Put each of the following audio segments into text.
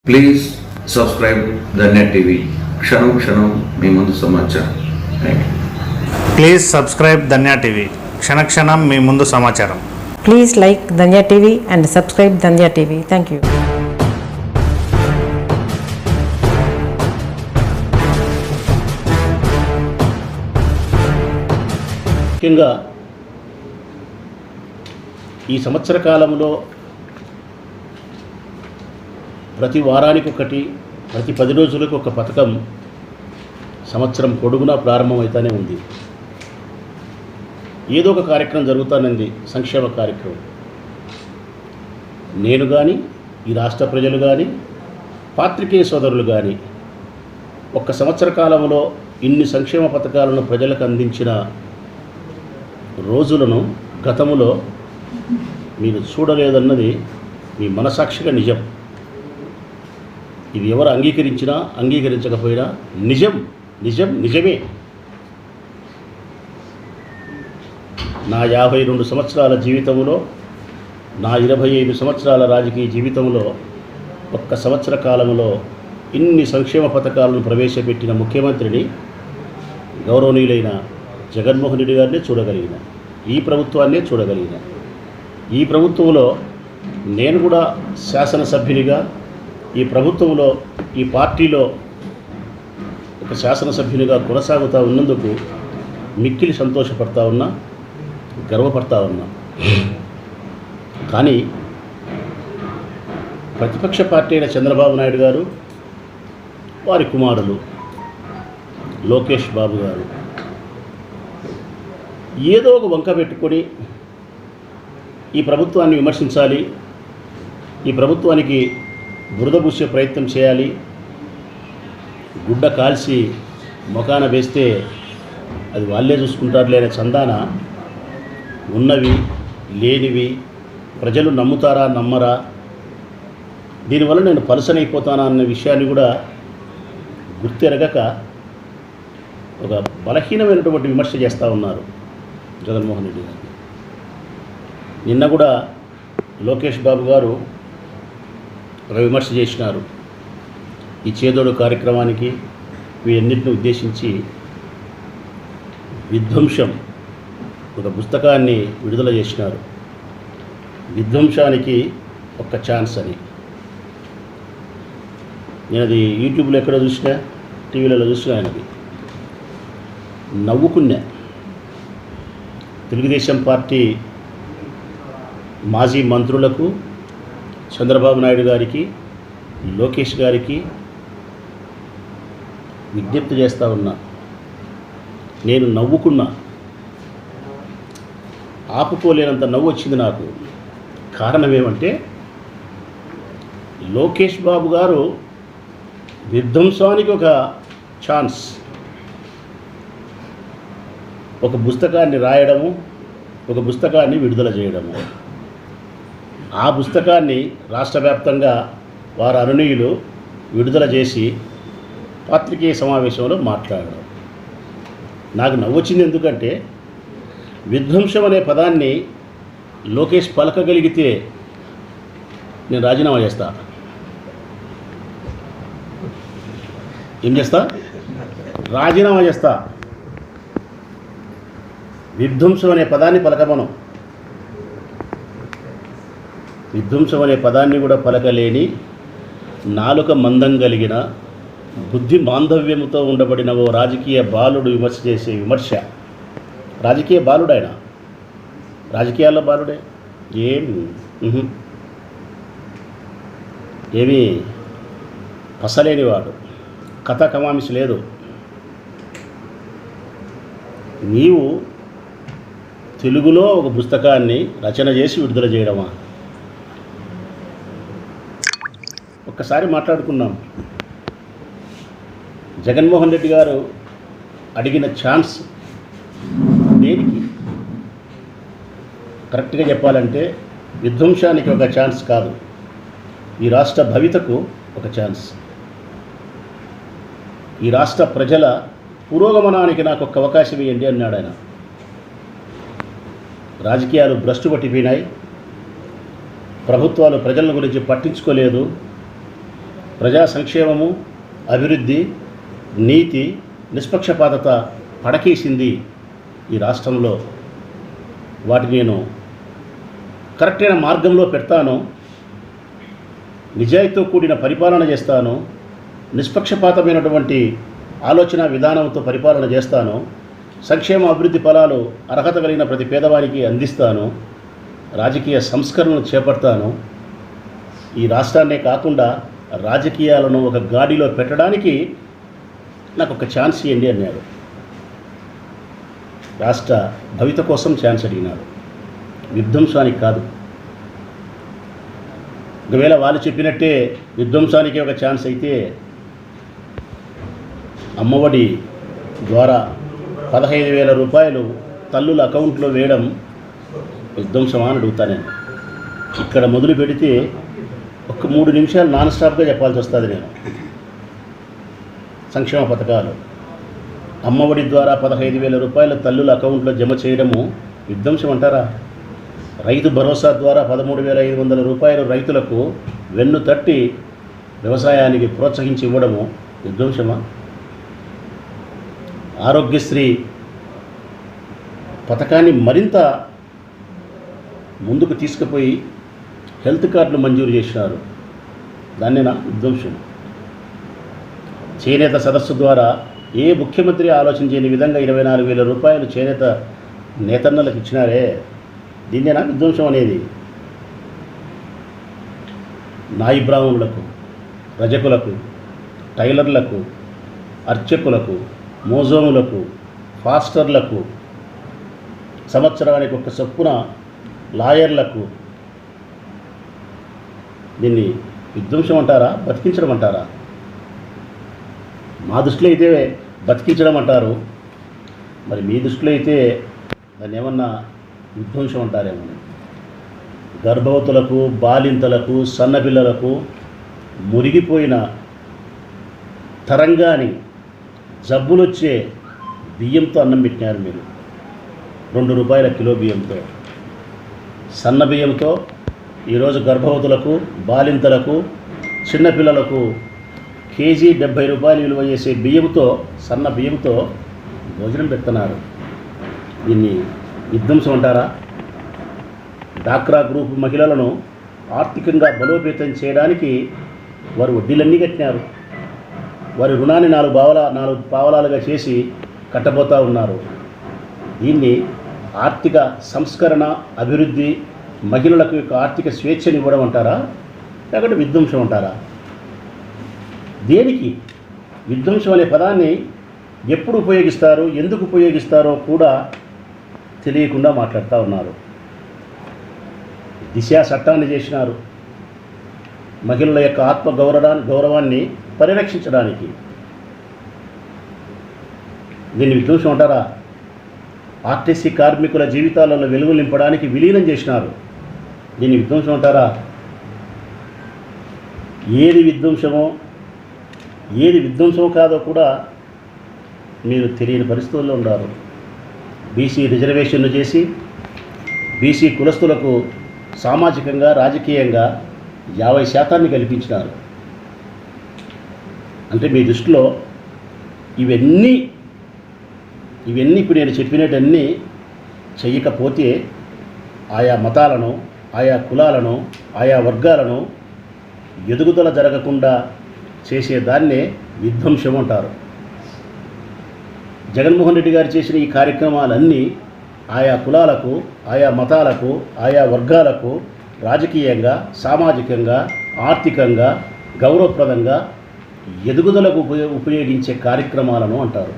Please subscribe Dhanya TV. క్షణం క్షణం మీ ముందు సమాచారం. Thank you. Please subscribe Dhanya TV. క్షణక్షణం మీ ముందు సమాచారం. Please like Danya TV and subscribe Danya TV. Thank you. ముఖ్యంగా ఈ సంవత్సర కాలంలో ప్రతి వారానికి ఒకటి, ప్రతి 10 రోజులకు ఒక పథకం సంవత్సరం పొడుగునా ప్రారంభమవుతూనే ఉంది. ఏదో ఒక కార్యక్రమం జరుగుతానంది, సంక్షేమ కార్యక్రమం. నేను కానీ, ఈ రాష్ట్ర ప్రజలు కానీ, పాత్రికేయ సోదరులు కానీ ఒక్క సంవత్సర కాలంలో ఇన్ని సంక్షేమ పథకాలను ప్రజలకు అందించిన రోజులను గతములో మీరు చూడలేదన్నది మీ మనసాక్షిగా నిజం. ఇది ఎవరు అంగీకరించినా అంగీకరించకపోయినా నిజమే. నా 52 సంవత్సరాల జీవితంలో, నా 25 సంవత్సరాల రాజకీయ జీవితంలో ఒక్క సంవత్సర కాలంలో ఇన్ని సంక్షేమ పథకాలను ప్రవేశపెట్టిన ముఖ్యమంత్రిని గౌరవనీయులైన జగన్మోహన్ రెడ్డి గారినే చూడగలిగిన, ఈ ప్రభుత్వాన్నే చూడగలిగిన. ఈ ప్రభుత్వంలో నేను కూడా శాసనసభ్యునిగా, ఈ ప్రభుత్వంలో, ఈ పార్టీలో ఒక శాసనసభ్యునిగా కొనసాగుతూ ఉన్నందుకు మిక్కిలి సంతోషపడతా ఉన్నా, గర్వపడతా ఉన్నా. కానీ ప్రతిపక్ష పార్టీ అయిన చంద్రబాబు నాయుడు గారు, వారి కుమారులు లోకేష్ బాబు గారు ఏదో ఒక వంక పెట్టుకొని ఈ ప్రభుత్వాన్ని విమర్శించాలి, ఈ ప్రభుత్వానికి బురద పూసే ప్రయత్నం చేయాలి, గుడ్డ కాల్చి మొఖాన వేస్తే అది వాళ్ళే చూసుకుంటారులే అనే చందాన ఉన్నవి లేనివి ప్రజలు నమ్ముతారా నమ్మరా, దీనివల్ల నేను పలసనైపోతానా అన్న విషయాన్ని కూడా గుర్తెరగక ఒక బలహీనమైనటువంటి విమర్శ చేస్తూ ఉన్నారు జగన్మోహన్ రెడ్డి గారు. నిన్న కూడా లోకేష్ బాబు గారు ఒక విమర్శ చేసినారు. ఈ చేదోడు కార్యక్రమానికి వీటన్నిటిని ఉద్దేశించి విధ్వంసం ఒక పుస్తకాన్ని విడుదల చేసినారు. విధ్వంసానికి ఒక ఛాన్స్ అని. నేను అది యూట్యూబ్లో ఎక్కడ చూసినా, టీవీలలో చూసినా, ఆయనది నవ్వుకున్నా. తెలుగుదేశం పార్టీ మాజీ మంత్రులకు, చంద్రబాబు నాయుడు గారికి, లోకేష్ గారికి విజ్ఞప్తి చేస్తూ ఉన్నా. నేను నవ్వుకున్నా, ఆపుకోలేనంత నవ్వు వచ్చింది నాకు. కారణం ఏమంటే, లోకేష్ బాబు గారు విధ్వంసానికి ఒక ఛాన్స్, ఒక పుస్తకాన్ని రాయడము, ఒక పుస్తకాన్ని విడుదల చేయడము, ఆ పుస్తకాన్ని రాష్ట్ర వ్యాప్తంగా వారి అనునీయులు విడుదల చేసి పాత్రికేయ సమావేశంలో మాట్లాడడం. నాకు నవ్వొచ్చింది. ఎందుకంటే విధ్వంసం అనే పదాన్ని లోకేష్ పలకగలిగితే నేను రాజీనామా చేస్తా. ఏం చేస్తా? రాజీనామా చేస్తా. విధ్వంసం అనే పదాన్ని పలకమనం. విధ్వంసం అనే పదాన్ని కూడా పలకలేని, నాలుక మందం కలిగిన, బుద్ధి మాంధవ్యముతో ఉండబడిన ఓ రాజకీయ బాలుడు విమర్శ చేసే విమర్శ. రాజకీయ బాలుడు ఆయన, రాజకీయాల్లో బాలుడే. ఏమీ పసలేనివాడు, కథ కమామిసి లేదు. నీవు తెలుగులో ఒక పుస్తకాన్ని రచన చేసి విడుదల చేయడమా? ఒక్కసారి మాట్లాడుకున్నాం. జగన్మోహన్ రెడ్డి గారు అడిగిన ఛాన్స్ దేనికి? కరెక్ట్గా చెప్పాలంటే విధ్వంసానికి ఒక ఛాన్స్ కాదు, ఈ రాష్ట్ర భవితకు ఒక ఛాన్స్. ఈ రాష్ట్ర ప్రజల పురోగమనానికి నాకు ఒక అవకాశం ఇవ్వండి అన్నాడు ఆయన. రాజకీయాలు భ్రష్టు పట్టిపోయినాయి, ప్రభుత్వాలు ప్రజల గురించి పట్టించుకోలేదు, ప్రజా సంక్షేమము, అభివృద్ధి, నీతి, నిష్పక్షపాతత పడకేసింది ఈ రాష్ట్రంలో. వాటిని నేను కరెక్ట్ అయిన మార్గంలో పెడతాను, నిజాయితీతో కూడిన పరిపాలన చేస్తాను, నిష్పక్షపాతమైనటువంటి ఆలోచన విధానంతో పరిపాలన చేస్తాను, సంక్షేమ అభివృద్ధి ఫలాలు అర్హత కలిగిన ప్రతి పేదవారికి అందిస్తాను, రాజకీయ సంస్కరణలు చేపడతాను, ఈ రాష్ట్రాన్నే కాకుండా రాజకీయాలను ఒక గాడిలో పెట్టడానికి నాకు ఒక ఛాన్స్ ఇవ్వండి అన్నాడు. రాష్ట్ర భవిత కోసం ఛాన్స్ అడిగినాడు, విధ్వంసానికి కాదు. ఒకవేళ వాళ్ళు చెప్పినట్టే విధ్వంసానికి ఒక ఛాన్స్ అయితే అమ్మఒడి ద్వారా 15,000 రూపాయలు తల్లుల అకౌంట్లో వేయడం విధ్వంసమా అని అడుగుతా నేను. ఇక్కడ మొదలు పెడితే ఒక 3 నిమిషాలు నాన్ స్టాప్గా చెప్పాల్సి వస్తుంది నేను. సంక్షేమ పథకాలు, అమ్మఒడి ద్వారా 15,000 రూపాయలు తల్లుల అకౌంట్లో జమ చేయడము విధ్వంసం అంటారా? రైతు భరోసా ద్వారా 13,500 రూపాయలు రైతులకు వెన్ను తట్టి వ్యవసాయానికి ప్రోత్సహించి ఇవ్వడము విధ్వంసమా? ఆరోగ్యశ్రీ పథకాన్ని మరింత ముందుకు తీసుకుపోయి హెల్త్ కార్డులు మంజూరు చేసినారు, దాన్నేనా విధ్వంసం? చేనేత సదస్సు ద్వారా ఏ ముఖ్యమంత్రి ఆలోచన చేయని విధంగా 24,000 రూపాయలు చేనేత నేతన్నలకు ఇచ్చినారే, దీన్నేనా విధ్వంసం అనేది? నాయి బ్రాహ్మణులకు, రజకులకు, టైలర్లకు, అర్చకులకు, మోజోములకు, ఫాస్టర్లకు, సంవత్సరానికి ఒక చొప్పున లాయర్లకు దీన్ని విధ్వంసం అంటారా, బతికించడం అంటారా? మా దృష్టిలో అయితే బతికించడం అంటారు, మరి మీ దృష్టిలో అయితే దాన్ని ఏమన్నా విధ్వంసం అంటారేమో. గర్భవతులకు, బాలింతలకు, సన్నపిల్లలకు మురిగిపోయిన తరంగాని జబ్బులు వచ్చే బియ్యంతో అన్నం పెట్టినారు మీరు. 2 రూపాయల కిలో బియ్యంతో, సన్న బియ్యంతో ఈరోజు గర్భవతులకు, బాలింతలకు, చిన్నపిల్లలకు కేజీ 70 రూపాయలు విలువ చేసే బియ్యంతో, సన్న బియ్యంతో భోజనం పెడుతున్నారు. దీన్ని విధ్వంసం అంటారా? డాక్రా గ్రూప్ మహిళలను ఆర్థికంగా బలోపేతం చేయడానికి వారు వడ్డీలన్నీ కట్టినారు. వారి రుణాన్ని 4 పావలాలుగా చేసి కట్టబోతూ ఉన్నారు. దీన్ని ఆర్థిక సంస్కరణ, అభివృద్ధి, మహిళలకు యొక్క ఆర్థిక స్వేచ్ఛను ఇవ్వడం అంటారా, లేకపోతే విధ్వంసం అంటారా? దేనికి విధ్వంసం అనే పదాన్ని ఎప్పుడు ఉపయోగిస్తారు, ఎందుకు ఉపయోగిస్తారో కూడా తెలియకుండా మాట్లాడుతూ ఉన్నారు. దిశ చట్టాన్ని చేసినారు మహిళల యొక్క గౌరవాన్ని పరిరక్షించడానికి. దీన్ని విధ్వంసం అంటారా? ఆర్టీసీ కార్మికుల జీవితాలలో వెలుగులు నింపడానికి విలీనం చేసినారు, దీన్ని విధ్వంసం అంటారా? ఏది విధ్వంసమో ఏది విధ్వంసమో కాదో కూడా మీరు తెలియని పరిస్థితుల్లో ఉన్నారు. బీసీ రిజర్వేషన్లు చేసి బీసీ కులస్తులకు సామాజికంగా, రాజకీయంగా 50% కల్పించినారు. అంటే మీ దృష్టిలో ఇవన్నీ ఇప్పుడు నేను చెప్పినవన్నీ చెయ్యకపోతే ఆయా మతాలను, ఆయా కులాలను, ఆయా వర్గాలను ఎదుగుదల జరగకుండా చేసేదాన్నే విధ్వంసం అంటారు. జగన్మోహన్ రెడ్డి గారు చేసిన ఈ కార్యక్రమాలన్నీ ఆయా కులాలకు, ఆయా మతాలకు, ఆయా వర్గాలకు రాజకీయంగా, సామాజికంగా, ఆర్థికంగా, గౌరవప్రదంగా ఎదుగుదలకు ఉపయోగించే కార్యక్రమాలను అంటారు.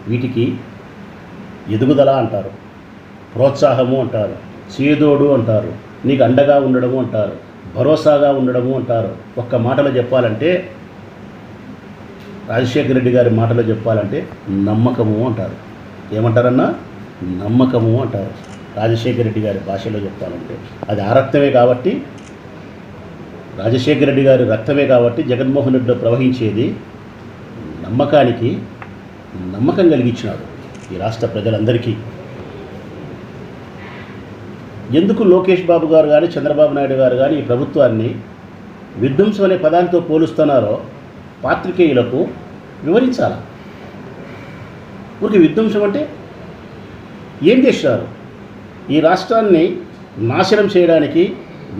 వీటికి ఎదుగుదల అంటారు, ప్రోత్సాహము అంటారు, చేదోడు అంటారు, నీకు అండగా ఉండడము అంటారు, భరోసాగా ఉండడము అంటారు. ఒక్క మాటలో చెప్పాలంటే, రాజశేఖర రెడ్డి గారి మాటలో చెప్పాలంటే నమ్మకము అంటారు. ఏమంటారన్నా? నమ్మకము అంటారు. రాజశేఖర రెడ్డి గారి భాషలో చెప్పాలంటే అది ఆ రక్తమే కాబట్టి, రాజశేఖర రెడ్డి గారి రక్తమే కాబట్టి జగన్మోహన్ రెడ్డిలో ప్రవహించేది నమ్మకానికి నమ్మకం కలిగించినాడు ఈ రాష్ట్ర ప్రజలందరికీ. ఎందుకు లోకేష్ బాబు గారు కానీ, చంద్రబాబు నాయుడు గారు కానీ ఈ ప్రభుత్వాన్ని విధ్వంసం అనే పదాలతో పోలుస్తున్నారో పాత్రికేయులకు వివరించాలి. ఊరికి విధ్వంసం అంటే ఏం చేశారు? ఈ రాష్ట్రాన్ని నాశనం చేయడానికి,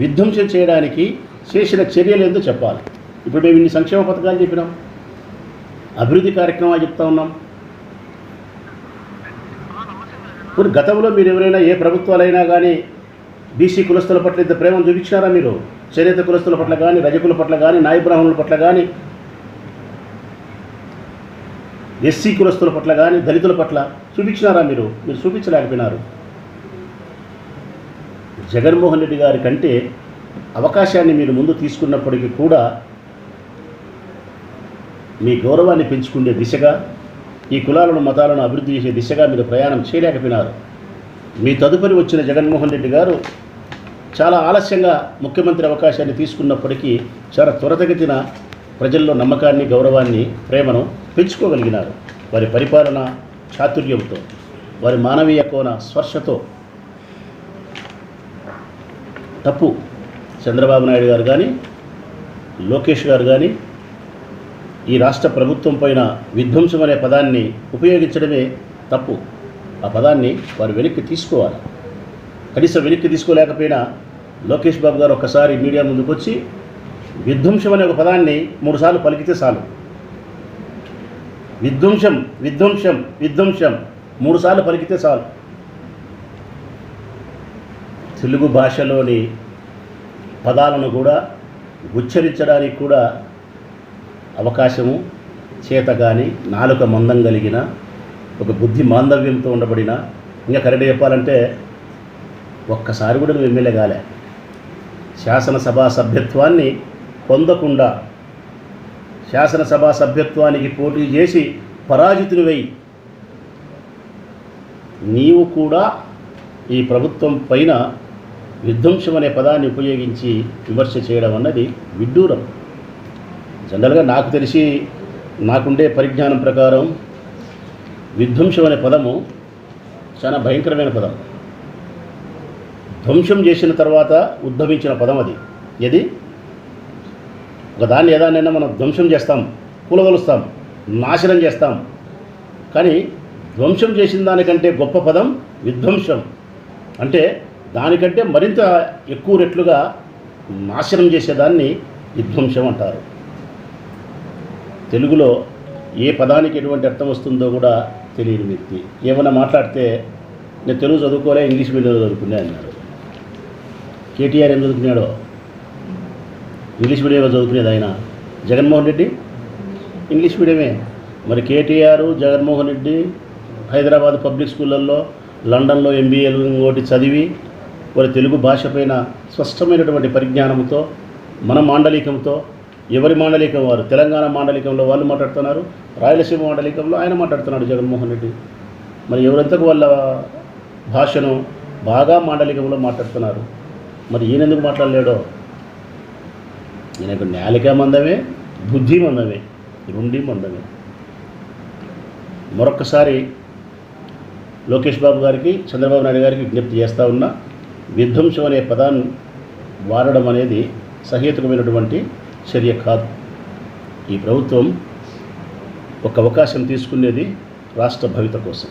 విధ్వంసం చేయడానికి చేసిన చర్యలు ఏందో చెప్పాలి. ఇప్పుడు మేము ఇన్ని సంక్షేమ పథకాలు చెప్పినాం, అభివృద్ధి కార్యక్రమాలు చెప్తా ఉన్నాం. ఇప్పుడు గతంలో మీరు ఎవరైనా ఏ ప్రభుత్వాలైనా కానీ బీసీ కులస్తుల పట్ల ఇంత ప్రేమను చూపించినారా? మీరు చేనేత కులస్తుల పట్ల కానీ, రజకుల పట్ల కానీ, నాయ బ్రాహ్మణుల పట్ల కానీ, ఎస్సీ కులస్తుల పట్ల కానీ, దళితుల పట్ల చూపించినారా? మీరు చూపించలేకపోయినారు. జగన్మోహన్ రెడ్డి గారి కంటే అవకాశాన్ని మీరు ముందు తీసుకున్నప్పటికీ కూడా మీ గౌరవాన్ని పెంచుకునే దిశగా, ఈ కులాలను మతాలను అభివృద్ధి చేసే దిశగా మీరు ప్రయాణం చేయలేకపోయినారు. మీ తదుపరి వచ్చిన జగన్మోహన్ రెడ్డి గారు చాలా ఆలస్యంగా ముఖ్యమంత్రి అవకాశాన్ని తీసుకున్నప్పటికీ చాలా త్వరితగతిన ప్రజల్లో నమ్మకాన్ని, గౌరవాన్ని, ప్రేమను పెంచుకోగలిగినారు. వారి పరిపాలన చాతుర్యంతో, వారి మానవీయ కోణ స్పర్శతో. తప్పు చంద్రబాబు నాయుడు గారు కానీ, లోకేష్ గారు కానీ ఈ రాష్ట్ర ప్రభుత్వం పైన విధ్వంసం అనే పదాన్ని ఉపయోగించడమే తప్పు. ఆ పదాన్ని వారు వెనక్కి తీసుకోవాలి. కనీసం వెనక్కి తీసుకోలేకపోయినా లోకేష్ బాబు గారు ఒక్కసారి మీడియా ముందుకు వచ్చి విధ్వంసం అనే ఒక పదాన్ని 3 సార్లు పలికితే చాలు. విధ్వంసం విధ్వంసం విధ్వంసం 3 సార్లు పలికితే చాలు. తెలుగు భాషలోని పదాలను కూడా ఉచ్చరించడానికి కూడా అవకాశము, చేత కానీ, నాలుక మందం కలిగిన, ఒక బుద్ధి మాందవ్యంతో ఉండబడిన, ఇంకా కరెక్ట్గా చెప్పాలంటే ఒక్కసారి కూడా నువ్వు ఎమ్మెల్యే కాలే, శాసనసభా సభ్యత్వాన్ని పొందకుండా శాసనసభా సభ్యత్వానికి పోటీ చేసి పరాజితునివై నీవు కూడా ఈ ప్రభుత్వం పైన విధ్వంసం అనే పదాన్ని ఉపయోగించి విమర్శ చేయడం అన్నది విడ్డూరం. జనరల్గా నాకు తెలిసి, నాకుండే పరిజ్ఞానం ప్రకారం విధ్వంసం అనే పదము చాలా భయంకరమైన పదం. ధ్వంసం చేసిన తర్వాత ఉద్భవించిన పదం అది. ఏది ఒకదాన్ని ఏదాన్నైనా మనం ధ్వంసం చేస్తాం, కూలగొలుస్తాం, నాశనం చేస్తాం. కానీ ధ్వంసం చేసిన దానికంటే గొప్ప పదం విధ్వంసం. అంటే దానికంటే మరింత ఎక్కువ రెట్లుగా నాశనం చేసేదాన్ని విధ్వంసం అంటారు. తెలుగులో ఏ పదానికి ఎటువంటి అర్థం వస్తుందో కూడా తెలియని వ్యక్తి ఏమైనా మాట్లాడితే నేను తెలుగు చదువుకోలే, ఇంగ్లీష్ మీడియంలో చదువుకునే అన్నారు. కేటీఆర్ ఏం చదువుకున్నాడో? ఇంగ్లీష్ మీడియంలో చదువుకునేది ఆయన. జగన్మోహన్ రెడ్డి ఇంగ్లీష్ మీడియమే. మరి కేటీఆర్, జగన్మోహన్ రెడ్డి హైదరాబాద్ పబ్లిక్ స్కూళ్ళల్లో, లండన్లో ఎంబీఏలు ఒకటి చదివి వారి తెలుగు భాష పైన స్పష్టమైనటువంటి పరిజ్ఞానంతో, మన మాండలికంతో, ఎవరి మాండలికం వారు, తెలంగాణ మాండలికంలో వాళ్ళు మాట్లాడుతున్నారు, రాయలసీమ మాండలికంలో ఆయన మాట్లాడుతున్నాడు జగన్మోహన్ రెడ్డి. మరి ఎవరంతకు వాళ్ళ భాషను బాగా మాండలికంలో మాట్లాడుతున్నారు. మరి ఈయనెందుకు మాట్లాడలేడో? ఈయనకు నాలిక మందమే, బుద్ధి మందమే, రెండీ మందమే. మరొక్కసారి లోకేష్ బాబు గారికి, చంద్రబాబు నాయుడు గారికి విజ్ఞప్తి చేస్తూ ఉన్నా, విధ్వంసం అనే పదాన్ని వాడడం అనేది సహేతుకమైనటువంటి చర్య కాదు. ఈ ప్రభుత్వం ఒక అవకాశం తీసుకునేది రాష్ట్ర భవిత కోసం.